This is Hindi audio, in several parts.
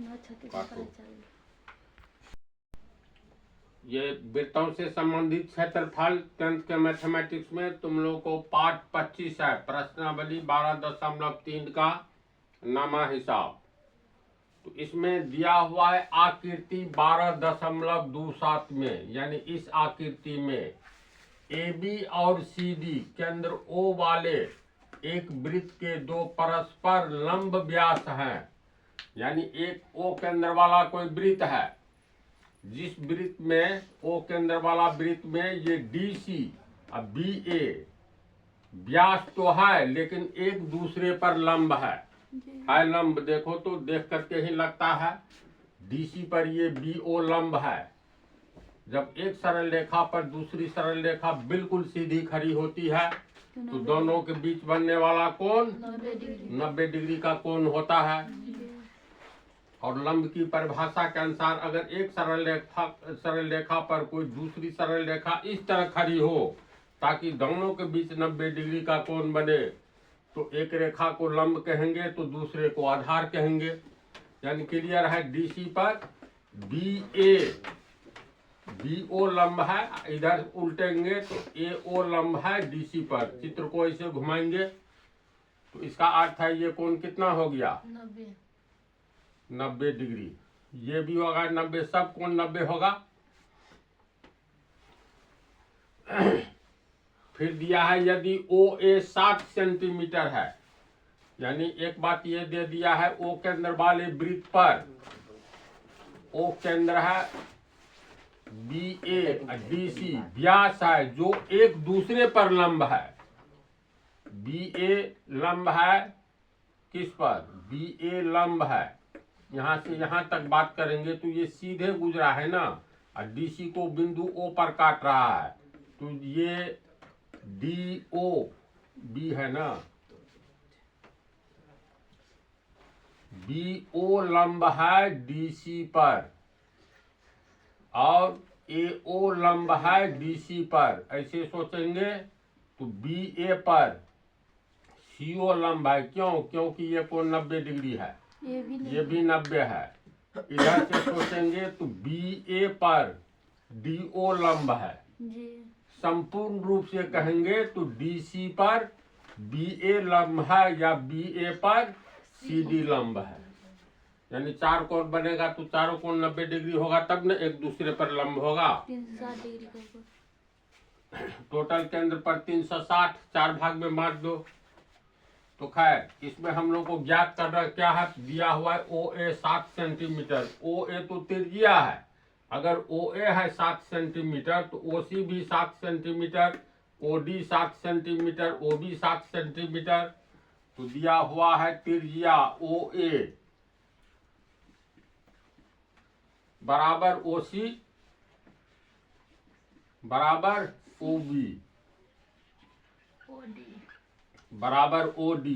काटो। ये वृत्तों से संबंधित क्षेत्रफल 10th के मैथमेटिक्स में तुम लोग को पाठ 25 है, प्रश्नावली 12.3 का नामा हिसाब। तो इसमें दिया हुआ है आकृति 12.27 में, यानी इस आकृति में AB और CD केंद्र O वाले एक वृत्त के दो परस्पर लंब व्यास हैं। यानी एक O केंद्र वाला कोई वृत्त है, जिस वृत्त में O केंद्र वाला वृत्त में ये DC और BA व्यास तो है, लेकिन एक दूसरे पर लंब है लंब। देखो तो देख करके ही लगता है DC पर ये BO लंब है। जब एक सरल रेखा पर दूसरी सरल रेखा बिल्कुल सीधी खड़ी होती है तो दोनों के बीच बनने वाला कोण 90 डिग्री का कोण होता है। और लंब की परिभाषा के अनुसार अगर एक सरल रेखा पर कोई दूसरी सरल रेखा इस तरह खड़ी हो ताकि दोनों के बीच 90 डिग्री का कोण बने, तो एक रेखा को लंब कहेंगे तो दूसरे को आधार कहेंगे। यानी क्लियर है, DC पर BO लंब है, इधर उल्टेंगे तो AO लंब है DC पर। चित्र को ऐसे घुमाएंगे तो इसका अर्थ है ये कोण कितना हो गया 90 डिग्री। ये भी होगा 90, सब कोण 90 होगा। फिर दिया है यदि OA 60 सेंटीमीटर है, यानी एक बात ये दे दिया है O केंद्र वाले वृत्त पर O केंद्र है, BA DC व्यास है जो एक दूसरे पर लंब है। BA लंब है किस पर, BA लंब है, यहां से यहां तक बात करेंगे तो ये सीधे गुजरा है ना, और DC को बिंदु O पर काट रहा है, तो ये DOB है ना, BO लंब है DC पर और AO लंब है DC पर। ऐसे सोचेंगे तो BA पर CO लंब है, क्यों, क्योंकि ये कोण 90 डिग्री है, ये भी 90 है। इधर से सोचेंगे तो BA पर DO लंब है। संपूर्ण रूप से कहेंगे तो DC पर BA लंब है या BA पर CD लंब है। यानी चार कोण बनेगा तो चारों कोण 90 डिग्री होगा, तब न एक दूसरे पर लंब होगा। 360 डिग्री का टोटल केंद्र पर 360, 4 भाग में बांट दो। तो खैर इसमें हम लोग को ज्ञात करना क्या है, दिया हुआ है OA 7 सेंटीमीटर। OA तो त्रिज्या है, अगर OA है 7 सेंटीमीटर तो OC भी 7 centimetre, OD 7 centimetre, OB 7 centimetre. तो दिया हुआ है त्रिज्या OA बराबर OC बराबर OB बराबर OD।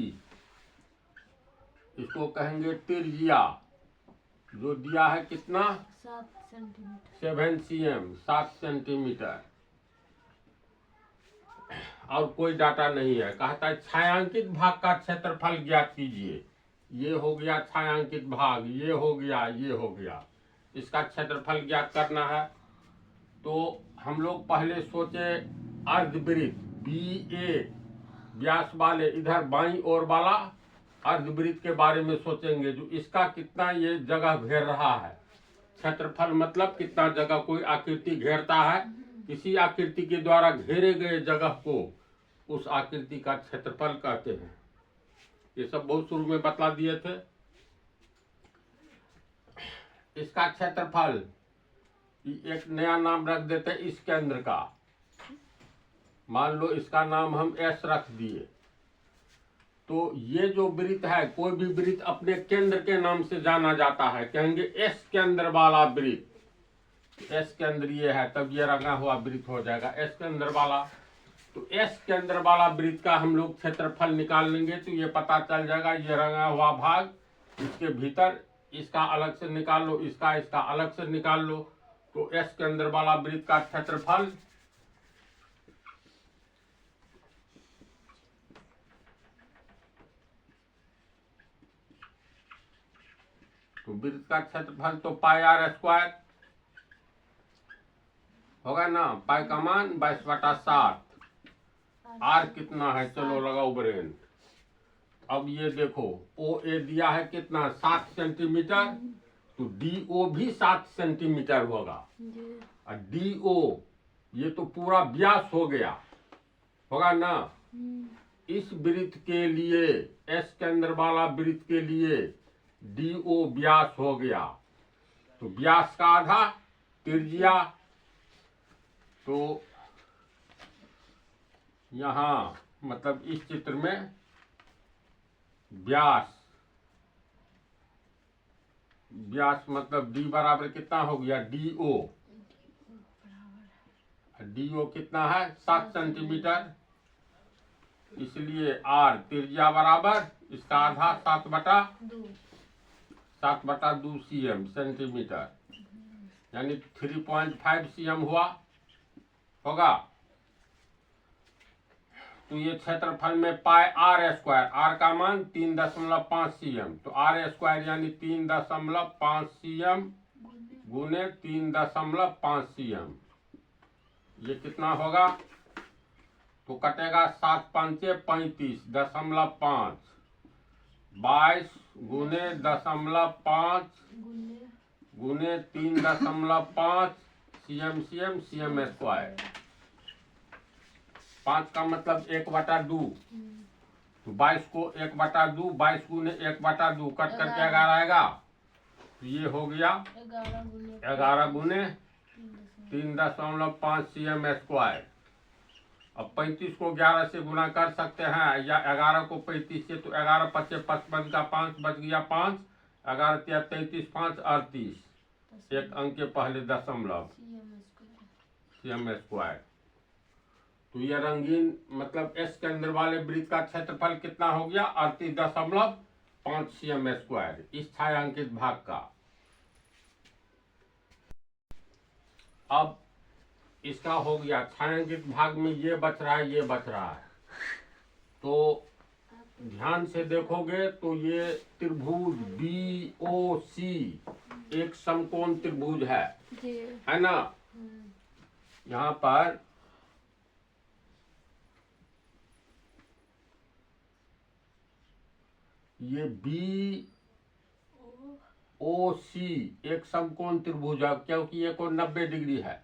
इसको कहेंगे त्रिज्या, जो दिया है कितना 7 सेंटीमीटर 7 cm 7 सेंटीमीटर। और कोई डाटा नहीं है। कहता है छायांकित भाग का क्षेत्रफल ज्ञात कीजिए। ये हो गया छायांकित भाग, ये हो गया, ये हो गया, इसका क्षेत्रफल ज्ञात करना है। तो हम लोग पहले सोचे अर्धवृत्त BA व्यास वाले इधर बाईं ओर वाला अर्धवृत्त के बारे में सोचेंगे, जो इसका कितना ये जगह घेर रहा है। क्षेत्रफल मतलब कितना जगह कोई आकृति घेरता है, किसी आकृति के द्वारा घेरे गए जगह को उस आकृति का क्षेत्रफल कहते हैं। ये सब बहुत शुरू में बता दिए थे। इसका क्षेत्रफल एक नया नाम रख देते इस केंद्र का, मान लो इसका नाम हम S रख दिए। तो ये जो वृत्त है, कोई भी वृत्त अपने केंद्र के नाम से जाना जाता है, कहेंगे S केंद्र वाला वृत्त। S केंद्र ये है, तब ये रंगा हुआ वृत्त हो जाएगा S केंद्र वाला। तो S केंद्र वाला वृत्त का हम लोग क्षेत्रफल निकाल लेंगे तो ये पता चल जाएगा, ये रंगा हुआ भाग, इसके भीतर इसका अलग से निकाल लो, इसका अलग से निकाल लो। तो S केंद्र वाला वृत्त का क्षेत्रफल तो वृत्त का क्षेत्रफल तो पाई आर स्क्वायर होगा ना। पाई का मान 22/7। आर कितना है, चलो लगाओ ब्रेन। अब ये देखो ओ ए दिया है कितना, 7 सेंटीमीटर, तो डी ओ भी 7 सेंटीमीटर होगा। जी और डी ओ ये तो पूरा व्यास हो गया, होगा ना। इस वृत्त के लिए, एस केंद्र वाला वृत्त के लिए डी ओ व्यास हो गया, तो व्यास का आधा त्रिज्या। तो यहाँ मतलब इस चित्र में व्यास मतलब डी बराबर कितना हो गया, डी ओ। डी ओ कितना है, 7 सेंटीमीटर, इसलिए आर त्रिज्या बराबर इसका आधा 7/2 cm सेंटीमीटर, यानी 3.5 cm हुआ होगा। तो ये क्षेत्रफल में पाई आर स्क्वायर, आर का मान 3.5 cm, तो आर स्क्वायर यानी 3.5 cm गुने 3.5 cm, ये कितना होगा, तो कटेगा 7 पंचे 35.5, 22 गुने 0.5 गुने 3.5 cm स्क्वायर। 5 का मतलब 1/2, तो 22 को 1/2, 22 गुने 1/2 कट करके 11 आएगा, तो ये हो गया 11 गुने 3.5 cm स्क्वायर। अब 35 को 11 से गुना कर सकते हैं, या 11 को 35 से, तो 11 पच्चे 55 का 5 बच गया 5, 11 तिया 33, 5 38, एक अंक के पहले दशमलव cm स्क्वायर। तो यह रंगीन मतलब एस के अंदर वाले वृत्त का क्षेत्रफल कितना हो गया, 38.5 cm स्क्वायर, इस छायांकित भाग का। अब इसका हो गया छायांकित भाग में ये बच रहा है, ये बच रहा है। तो ध्यान से देखोगे तो ये त्रिभुज बी ओ सी एक समकोण त्रिभुज है ना। यहाँ पर ये बी ओ सी एक समकोण त्रिभुज है, क्योंकि ये कोण 90 डिग्री है।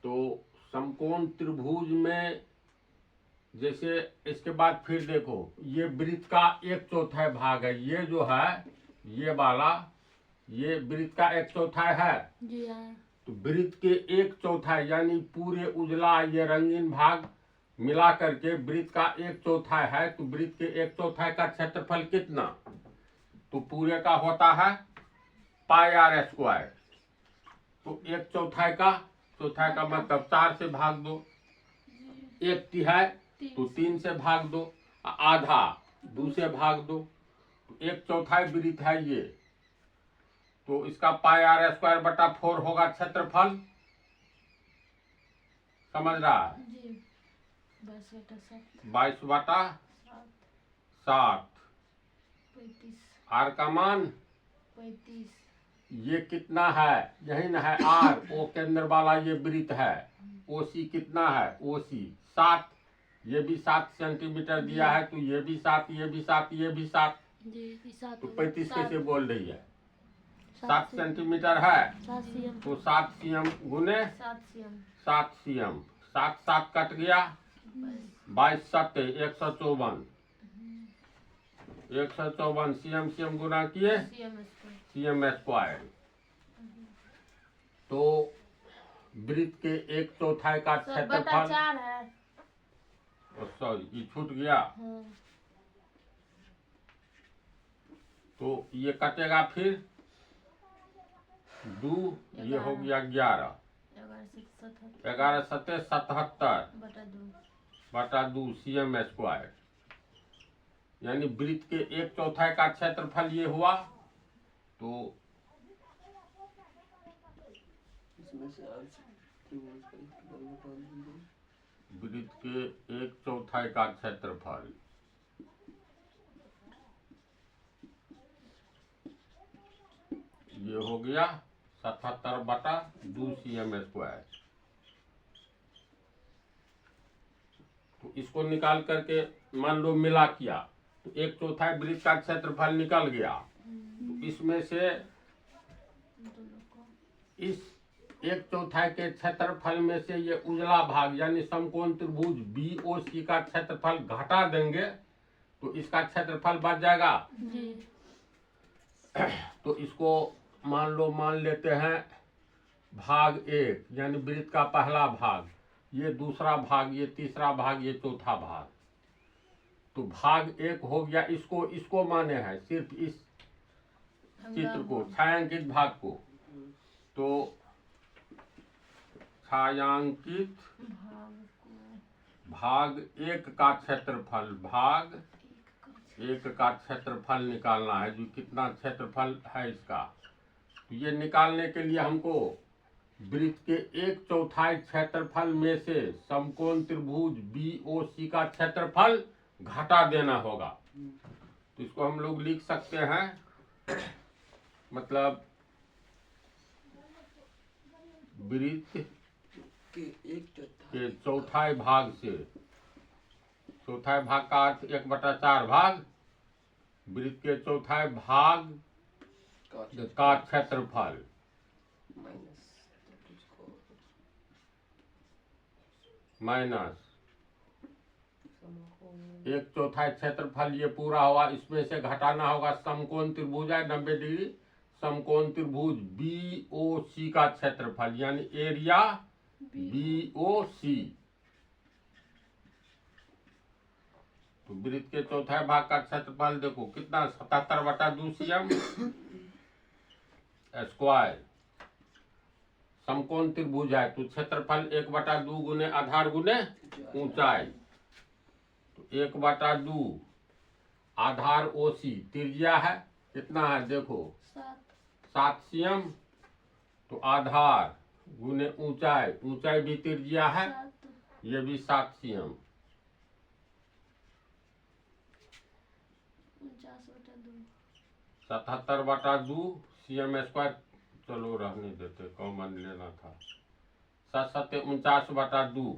तो समकोण त्रिभुज में जैसे इसके बाद फिर देखो, ये वृत्त का 1/4 भाग है, ये जो है ये वाला, ये वृत्त का 1/4 है। तो वृत्त के 1/4 यानी पूरे उजला ये रंगीन भाग मिला करके वृत्त का 1/4 है, तो वृत्त के 1/4 का क्षेत्रफल कितना, तो पूरे का होता है पाई आर स्क्वायर। तो 1/4 का मतलब 4 से भाग दो, 1/3 तो 3 से भाग दो, आधा 2 से भाग दो, 1/4 वृत्त है ये, तो इसका पाई आर स्क्वायर बटा 4 होगा क्षेत्रफल। समझ रहा है, 22/7, आर का मान 35, ये कितना है, यही ना है आर, ओ के अंदर वाला ये वृत्त है। ओ सी कितना है, ओ सी 7, ये भी 7 सेंटीमीटर दिया है, तो ये भी 7, ये भी 7, ये भी 7, तो 35 कैसे बोल रही है, 7 सेंटीमीटर है, तो 7 cm गुने 7 cm, 7 कट गया, 22 7 154, 154 cm गुना किए cm स्क्वायर। तो वृत्त के 1/4 का क्षेत्रफल, सॉरी ये छूट गया, तो ये कटेगा फिर 2, ये हो गया 11, 11 7 77/2 cm स्क्वायर, यानी वृत्त के 1/4 का क्षेत्रफल ये हुआ। तो वृत्त के 1/4 का क्षेत्रफल ये हो गया 77/2 cm²। तो इसको निकाल करके मान लो मिला किया तो 1/4 वृत्त का क्षेत्रफल निकल गया। तो इसमें से दोनों को इस 1/4 के क्षेत्रफल में से ये उजला भाग यानी समकोण त्रिभुज BOC का क्षेत्रफल घटा देंगे तो इसका क्षेत्रफल बढ़ जाएगा। जी तो इसको मान लेते हैं भाग 1 यानी वृत्त का पहला भाग, ये दूसरा भाग, ये तीसरा भाग, ये चौथा भाग। तो भाग 1 हो गया, इसको माने हैं सिर्फ इस चित्र को, छायांकित भाग को। तो छायांकित भाग 1 का क्षेत्रफल, भाग 1 का क्षेत्रफल निकालना है। जो कितना क्षेत्रफल है इसका, तो ये निकालने के लिए हमको वृत्त के 1/4 क्षेत्रफल में से समकोण त्रिभुज BOC का क्षेत्रफल घटा देना होगा। तो इसको हम लोग लिख सकते हैं, मतलब वृत्त के चौथाई भाग से, चौथाई भाग का अर्थ 1/4 भाग, वृत्त के चौथाई भाग का क्षेत्रफल माइनस 1/4 क्षेत्रफल, ये पूरा हुआ। इसमें से घटाना होगा समकोण त्रिभुज है 90 डिग्री, समकोण त्रिभुज BOC का क्षेत्रफल यानी एरिया BOC। तो वृत्त के चौथाई भाग का क्षेत्रफल देखो कितना, 77/2 cm²। समकोण त्रिभुज है तो क्षेत्रफल 1/2 गुने आधार गुने ऊंचाई। तो 1/2 आधार OC, त्रिज्या है कितना है देखो 7 cm। तो आधार गुने ऊंचाई, ऊंचाई भी त्रिज्या है, ये भी 7 cm। 77/2 cm²। चलो रहने देते, कॉमन लेना था। 7 × 49/2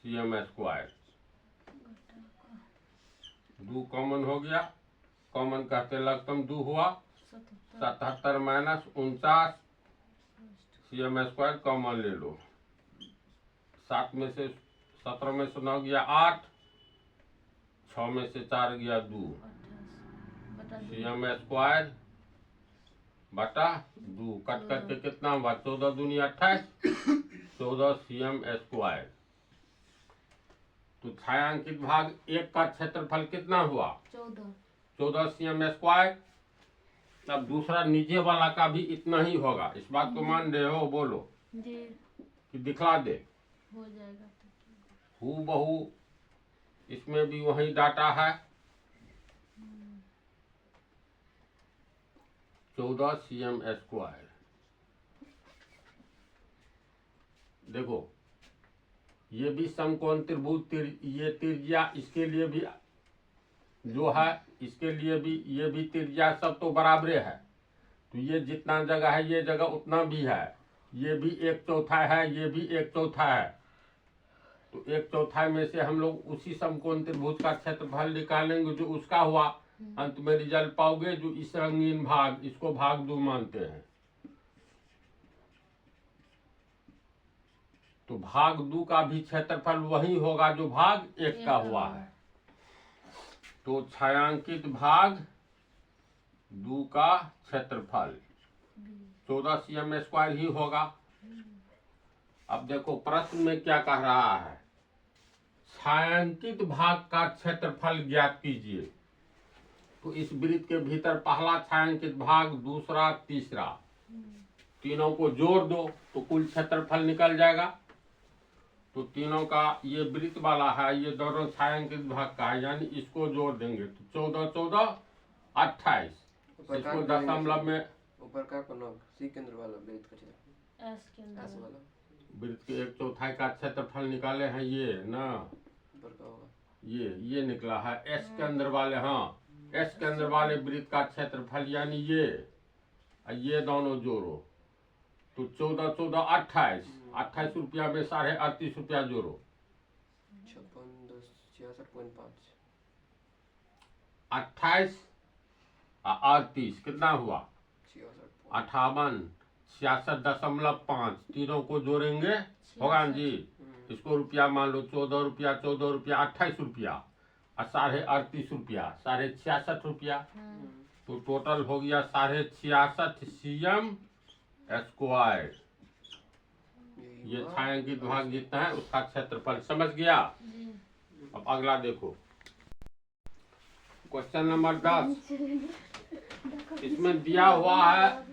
cm²। 2 कॉमन हो गया, कॉमन कहते लघुत्तम 2 हुआ। 77 - 49 cm² कॉमन ले लो। 7 में से 17 में से 9 गया 8, 6 में से 4 गया 2 cm² बटा 2। कट करके कितना हुआ, 14 दूनी 28, 14 cm²। तो छायांकित भाग 1 का क्षेत्रफल कितना हुआ 14 cm²। अब दूसरा नीचे वाला का भी इतना ही होगा, इस बात को मान रहे हो, बोलो जी कि दिखला दे। हो जाएगा हूबहू इसमें भी वही डाटा है, 14 cm²। देखो ये भी समकोण त्रिभुज, ये त्रिज्या इसके लिए भी जो है, इसके लिए भी ये भी त्रिज्या, सब तो बराबर है। तो ये जितना जगह है ये जगह उतना भी है, ये भी 1/4 है, ये भी 1/4 है। तो 1/4 में से हम लोग उसी समकोण त्रिभुज का क्षेत्रफल निकालेंगे जो उसका हुआ। अंत में रिजल्ट पाओगे जो इस रंगीन भाग, इसको भाग 2 मानते हैं। तो भाग 2 का भी क्षेत्रफल वही होगा जो भाग 1 का हुआ है। तो छायांकित भाग 2 का क्षेत्रफल 14 cm² ही होगा। अब देखो प्रश्न में क्या कह रहा है, छायांकित भाग का क्षेत्रफल ज्ञात कीजिए। तो इस वृत्त के भीतर पहला छायांकित भाग, दूसरा, तीसरा, तीनों को जोड़ दो तो कुल क्षेत्रफल निकल जाएगा। तो तीनों का, ये वृत्त वाला है, ये दोनों छायांकित भाग का है, यानी इसको जोड़ देंगे तो 14 14 28। इसको दशमलव में ऊपर का कोना सी केंद्र वाला वृत्त का क्षेत्रफल, एस के अंदर एस वाला वृत्त के 1/4 का क्षेत्रफल निकाले हैं ये ना, ऊपर का होगा ये निकला है एस के अंदर वाले। हाँ, एस के अंदर वाले वृत्त का क्षेत्रफल यानी ये और ये दोनों जोड़ो तो 14 14 28 28 रुपया में 38.5 रुपया जोड़ो 56 10 66.5 28 और 38 कितना हुआ 66 58 तीनों को जोड़ेंगे होगा ना जी। इसको रुपया मान लो 14 रुपया 28 रुपया और 38.5 रुपया 66.5 रुपया तो टोटल हो गया 66.5 CM स्क्वायर। ये छायांकित भाग जितना है उसका क्षेत्रफल समझ गया। जी। अब अगला देखो क्वेश्चन नंबर 10। इसमें दिया हुआ है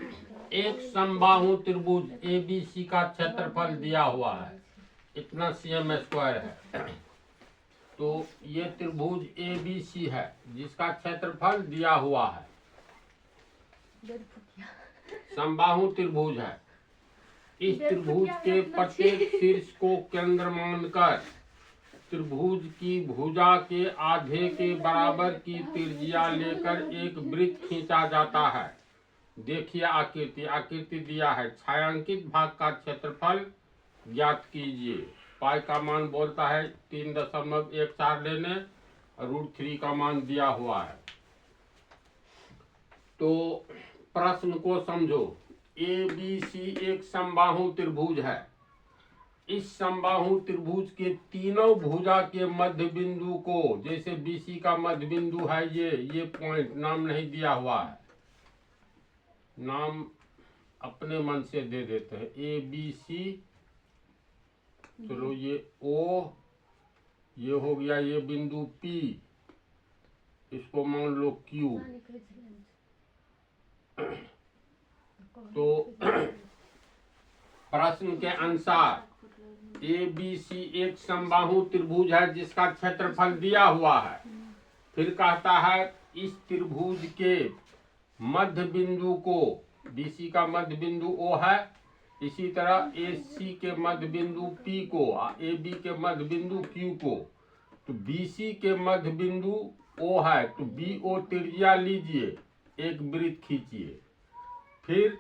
एक समबाहु त्रिभुज ABC का क्षेत्रफल दिया हुआ है इतना CM स्क्वायर है। तो ये त्रिभुज ABC है जिसका क्षेत्रफल दिया हुआ है। समबाहु त्रिभुज है। इस त्रिभुज के प्रत्येक शीर्ष को केंद्र मानकर त्रिभुज की भुजा के आधे के बराबर की त्रिज्या लेकर एक वृत्त खींचा जाता है। देखिए आकृति दिया है। छायांकित भाग का क्षेत्रफल ज्ञात कीजिए। पाई का मान बोलता है 3.14 लेने और √3 का मान दिया हुआ है। तो प्रश्न को समझो। ABC एक समबाहु त्रिभुज है। इस समबाहु त्रिभुज के तीनों भुजा के मध्य बिंदु को, जैसे BC का मध्य बिंदु है ये पॉइंट, नाम नहीं दिया हुआ है, नाम अपने मन से दे देते हैं ABC। चलो ये O, ये हो गया ये बिंदु P, इसको मान लो Q। तो प्रश्न के अनुसार ABC एक समबाहु त्रिभुज है जिसका क्षेत्रफल दिया हुआ है। फिर कहता है इस त्रिभुज के मध्य बिंदु को, BC का मध्य बिंदु O है, इसी तरह AC के मध्य बिंदु P को, AB के मध्य बिंदु Q को। तो BC के मध्य बिंदु O है तो BO त्रिज्या लीजिए, एक वृत्त खींचिए। फिर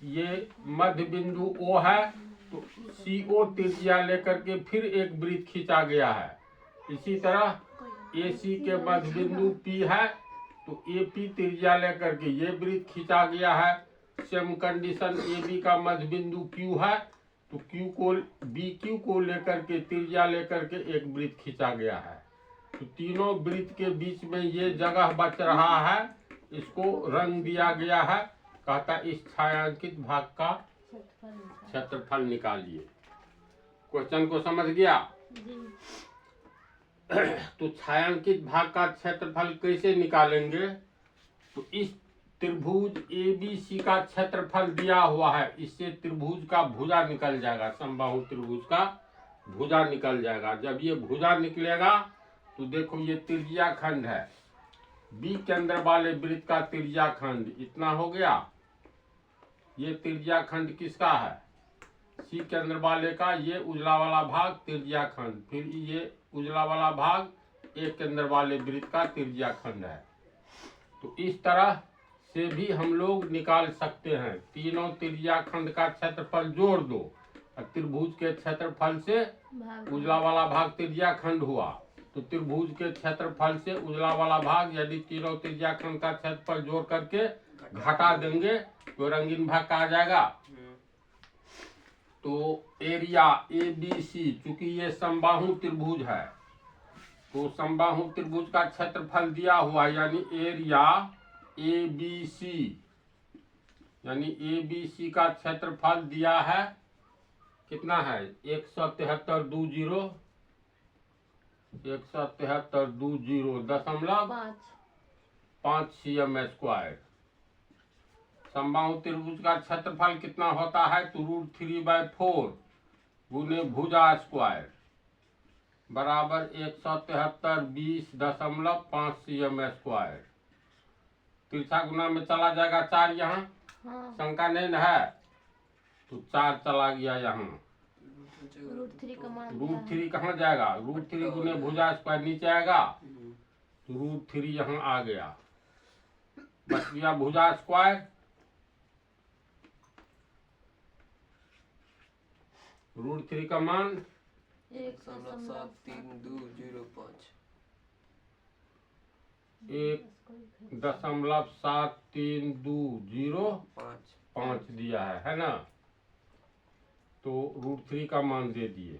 ये मध्य बिंदु O है तो CO त्रिज्या लेकर के फिर एक वृत्त खींचा गया है। इसी तरह AC के मध्य बिंदु P है तो AP त्रिज्या लेकर के ये वृत्त खींचा गया है। सेम कंडीशन AB का मध्य बिंदु Q है तो BQ को लेकर के त्रिज्या लेकर के एक वृत्त खींचा गया है। तो तीनों वृत्त के बीच में ये जगह बच रहा है, इसको रंग दिया गया है। कहता इस छायांकित भाग का क्षेत्रफल निकालिए। क्वेश्चन को समझ गया। तो छायांकित भाग का क्षेत्रफल कैसे निकालेंगे? तो इस त्रिभुज ABC का क्षेत्रफल दिया हुआ है, इससे त्रिभुज का भुजा निकल जाएगा, समबाहु त्रिभुज का भुजा निकल जाएगा। जब ये भुजा निकलेगा तो देखो ये त्रिज्या खंड है, B केंद्र वाले वृत्त का त्रिज्या खंड इतना हो गया। ये त्रिज्या खंड किसका है? C केंद्र वाले का ये उजला वाला भाग त्रिज्या खंड, फिर ये उजला वाला भाग A केंद्र वाले वृत्त का त्रिज्या खंड है। तो इस तरह से भी हम लोग निकाल सकते हैं। तीनों त्रिज्या खंड का क्षेत्रफल जोड़ दो और त्रिभुज के क्षेत्रफल से उजला वाला भाग त्रिज्या खंड हुआ तो त्रिभुज के क्षेत्रफल से उजला वाला भाग, यदि तीनों त्रिज्या खंड का क्षेत्रफल जोड़ करके घटा देंगे तो रंगीन भाग का आ जाएगा। तो एरिया ABC, चूंकि ये समबाहु त्रिभुज है तो समबाहु त्रिभुज का क्षेत्रफल दिया हुआ, यानी एरिया ABC, यानी ABC का क्षेत्रफल दिया है कितना है? 173.20 CM स्क्वायर। समबाहु त्रिभुज का क्षेत्रफल कितना होता है? तो √3/4 गुने भुजा स्क्वायर बराबर 173.20.5 CM स्क्वायर। तिरछा गुना में चला जाएगा 4 यहाँ, शंका नहीं न है तो 4 चला गया यहाँ। √3 कहाँ जाएगा? √3 गुने भुजा स्क्वायर नीचे आएगा तो √3 यहाँ आ गया, बच गया भुजा स्क्वायर √3 का मान 1.73205 1.7325 दिया है ना। तो √3 का मान दे दिए।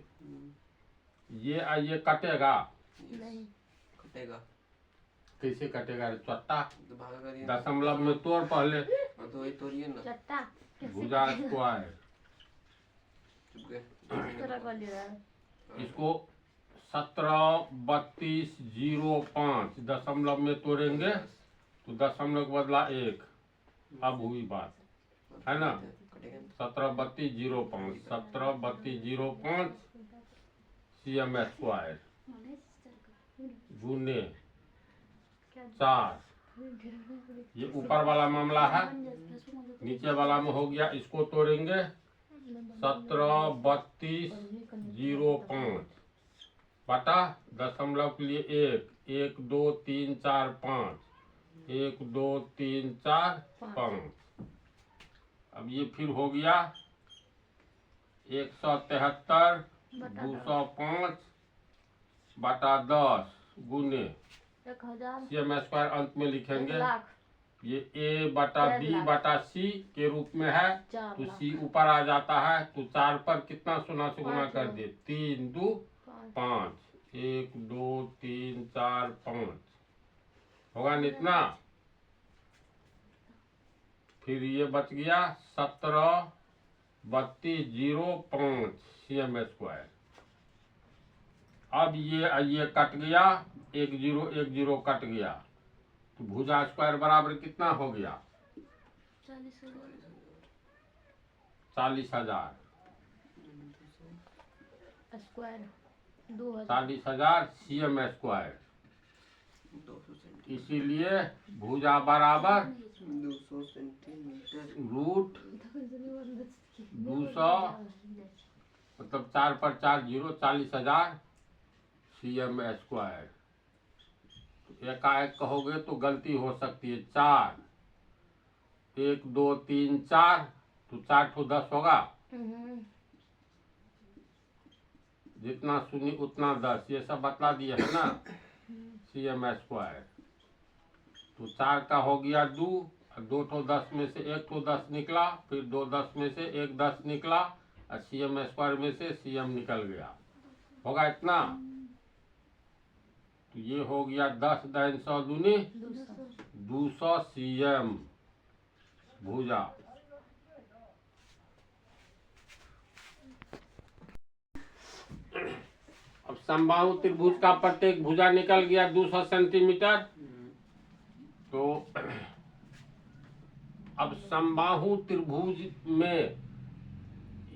ये कटेगा, नहीं कटेगा कैसे कटेगा रे चट्टा? तो भागा करिए। दशमलव में तोड़ पहले, हाँ तो वही तोड़िए ना। चट्टा कैसे भुजा स्क्वायर। चुप गए। इस तरह का ले रहा है। इसको 173205 दशमलव में तोड़ेंगे तो दशमलव के बदला 1। अब हुई बात, है ना। कटेगा ना। 173205 CM स्क्वायर गुने 4। ये ऊपर वाला मामला है, नीचे वाला में हो गया। इसको तोड़ेंगे 173205 बटा दशमलव के लिए 1 1 2 3 4 5 1 2 3 4 5। अब ये फिर हो गया 173 205 बटा 10 गुने 1000 CM स्क्वायर अंत में लिखेंगे। 1 लाख ये A बटा B बटा C के रूप में है 4 तो लाख C ऊपर आ जाता है तो 4 पर कितना शून्य से गुना कर दे 3 2 5 1 2 3 4 5 होगा ना इतना। फिर ये बच गया 173205 CM स्क्वायर। अब ये कट गया 1 0 1 0 कट गया तो भुजा स्क्वायर बराबर कितना हो गया 40,000 स्क्वायर 2000 40,000 CM स्क्वायर। 200 सेंटीमीटर। इसीलिए भुजा बराबर 200 सेंटीमीटर। √200 मतलब 4 पर 4 0 40,000 CM स्क्वायर। एकाएक कहोगे तो गलती हो सकती है। 4 1 2 3 4 तो 4 ठो 10 होगा, जितना सुनी उतना 10, ये सब बतला दिए है ना CM स्क्वायर। तो 4 का हो गया 2 2 ठो 10 में से 1 ठो 10 निकला, फिर 2 10 में से 1 10 निकला और CM स्क्वायर में से CM निकल गया, होगा इतना। तो ये हो गया 10 दाइन 100 दूनी 200 CM भुजा। अब समबाहु त्रिभुज का प्रत्येक भुजा निकल गया 200 सेंटीमीटर। तो अब समबाहु त्रिभुज में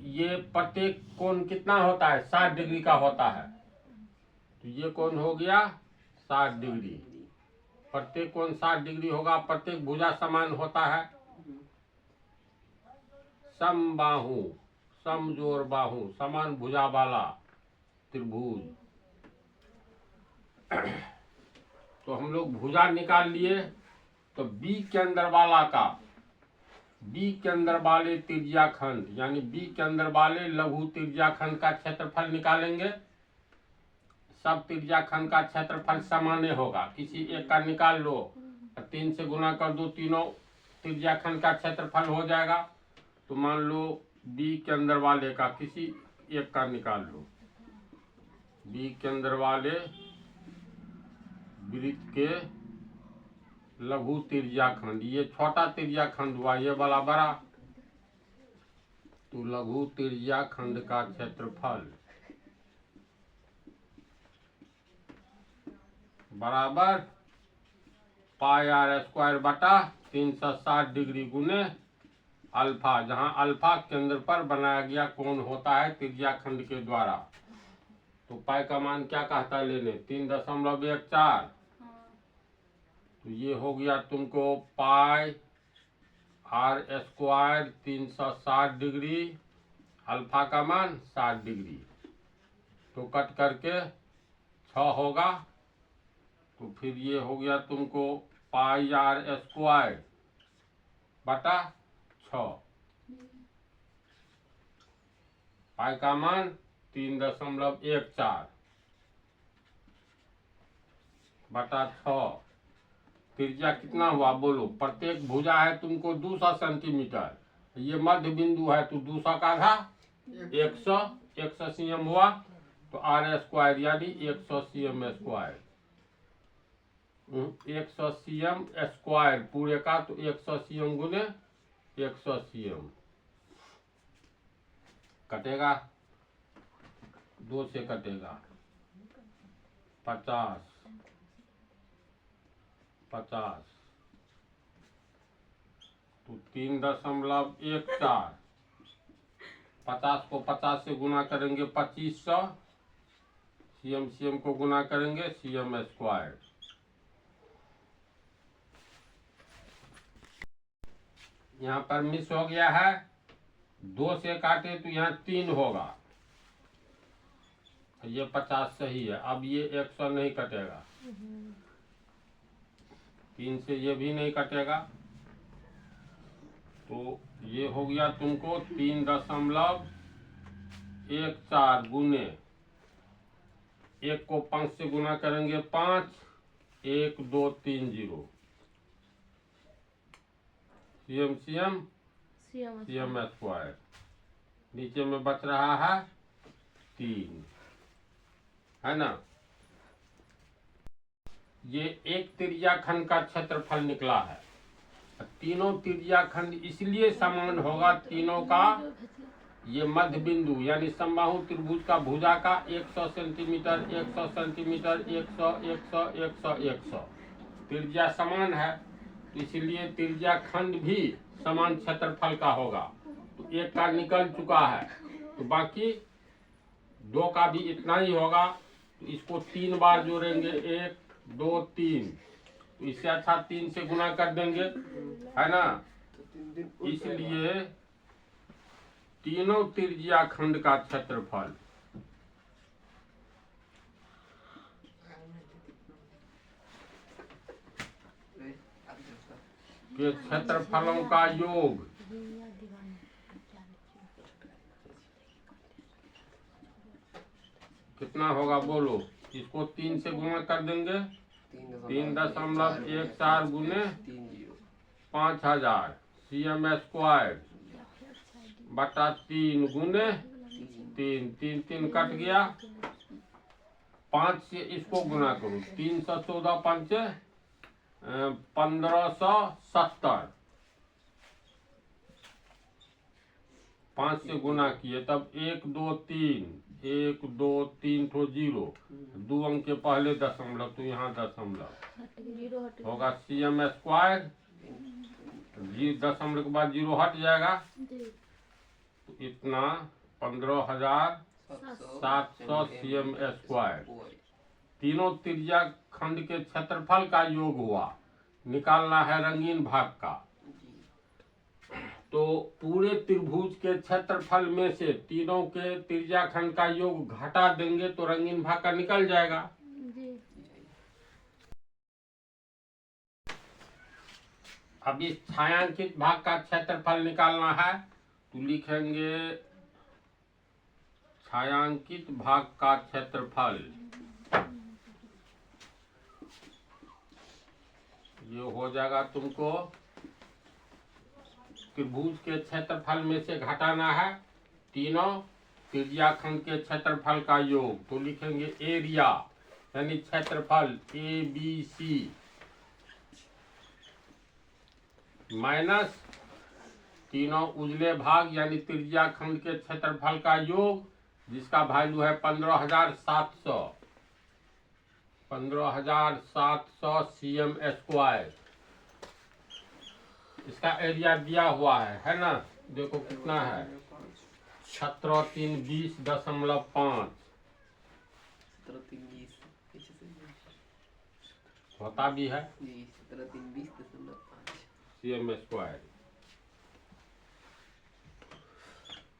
ये प्रत्येक कोण कितना होता है 60 डिग्री का होता है। तो ये कोण हो गया 60 डिग्री। प्रत्येक कोण 60 डिग्री होगा, प्रत्येक भुजा समान होता है। समबाहु समजोड़ बाहु समान भुजा वाला त्रिभुज। तो हम लोग भुजा निकाल लिए। तो B के अंदर वाला का B के अंदर वाले त्रिज्याखंड यानी B के अंदर वाले लघु त्रिज्याखंड का क्षेत्रफल निकालेंगे। सब त्रिज्याखंड का क्षेत्रफल समान होगा, किसी एक का निकाल लो, 3 से गुना कर दो, तीनों त्रिज्याखंड का क्षेत्रफल हो जाएगा। तो मान लो B के अंदर वाले का किसी एक का निकाल लो। B के अंदर वाले वृत्त के लघु त्रिज्याखंड, ये छोटा त्रिज्याखंड हुआ, ये वाला बड़ा। तो लघु त्रिज्याखंड का क्षेत्रफल बराबर πr² बटा 360 डिग्री गुने अल्फा, जहां अल्फा केंद्र पर बनाया गया कोण होता है त्रिज्याखंड के द्वारा। तो पाई का मान क्या कहता है लेने 3.14। तो ये हो गया तुमको πr² 360 डिग्री, अल्फा का मान 60 डिग्री। तो कट करके 6 होगा। तो फिर ये हो गया तुमको πr² बटा 6। पाई का मान 3.14 बटा 6। त्रिज्या कितना हुआ बोलो? प्रत्येक भुजा है तुमको 200 सेंटीमीटर, ये मध्य बिंदु है तो 200 का आधा 100 सीएम हुआ, तो आर स्क्वायर यानी 100 सीएम स्क्वायर। 100 सीएम स्क्वायर पूरे का, तो 100 सीएम गुने 100 सीएम कटेगा, 2 से कटेगा 50 तो 3.14। 50 को 50 से गुना करेंगे 2500, सीएम को गुना करेंगे सीएम स्क्वायर। यहाँ पर मिस हो गया है, 2 से काटे तो यहाँ 3 होगा, ये 50 सही है। अब ये 100 नहीं कटेगा, 3 से ये भी नहीं कटेगा, तो ये हो गया तुमको 3.14 गुने 1 को 5 से गुना करेंगे 5, 1 2 3 0 सीएम स्क्वायर। नीचे में बच रहा है 3, है ना। ये एक त्रिज्या खंड का क्षेत्रफल निकला है। तीनों त्रिज्या खंड इसलिए समान होगा, तीनों का ये मध्य बिंदु यानी समबाहु त्रिभुज का भुजा का 100 सेंटीमीटर 100 सेंटीमीटर 100 100 100 100 त्रिज्या समान है, तो इसलिए त्रिज्या खंड भी समान क्षेत्रफल का होगा। तो एक का निकल चुका है, तो बाकी 2 का भी इतना ही होगा, तो इसको 3 बार जोड़ेंगे 1 2 3, तो इससे अच्छा 3 से गुना कर देंगे, है ना। इसलिए तीनों त्रिज्या खंड का क्षेत्रफल के क्षेत्रफलों का योग कितना होगा बोलो? इसको 3 से गुना कर देंगे, 3.14 गुने 5000 सीएम स्क्वायर बटा 3 गुने 3, 3 3 कट गया, 5 से इसको गुना करो, 314 5 1570, 5 से गुना किए तब 1 2 3 1 2 3 तो 0, 2 अंक के पहले दशमलव, तो यहाँ दशमलव होगा सीएम स्क्वायर, दशमलव के बाद 0 हट जाएगा, तो इतना 15,700 सीएम स्क्वायर। तीनों त्रिज्या खंड के क्षेत्रफल का योग हुआ, निकालना है रंगीन भाग का। तो पूरे त्रिभुज के क्षेत्रफल में से तीनों के त्रिज्या खंड का योग घटा देंगे तो रंगीन भाग का निकल जाएगा। अब इस छायांकित भाग का क्षेत्रफल निकालना है, तो लिखेंगे छायांकित भाग का क्षेत्रफल, ये हो जाएगा तुमको त्रिभुज के क्षेत्रफल में से घटाना है तीनों त्रिज्या खंड के क्षेत्रफल का योग, तो लिखेंगे एरिया यानी क्षेत्रफल ABC माइनस तीनों उजले भाग यानी त्रिज्या खंड के क्षेत्रफल का योग, जिसका वैल्यू है 15,700 सीएम स्क्वायर। इसका एरिया दिया हुआ है ना, देखो कितना है 17,320.5 होता भी है CM square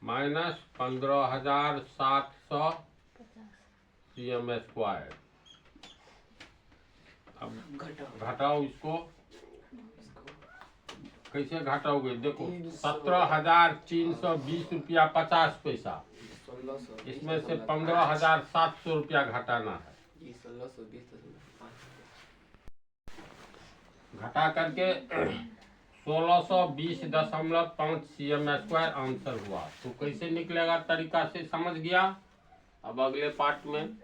minus 15,700 CM square. अब घटाओ इसको, कैसे घटाओगे? देखो 17,320 रुपया 50 पैसा 1620 इसमें से 15,700 रुपया घटाना है। ये 1620.5 घटा करके 1620.5 cm² आंसर हुआ। तो कैसे निकलेगा तरीका से समझ गया। अब अगले पार्ट में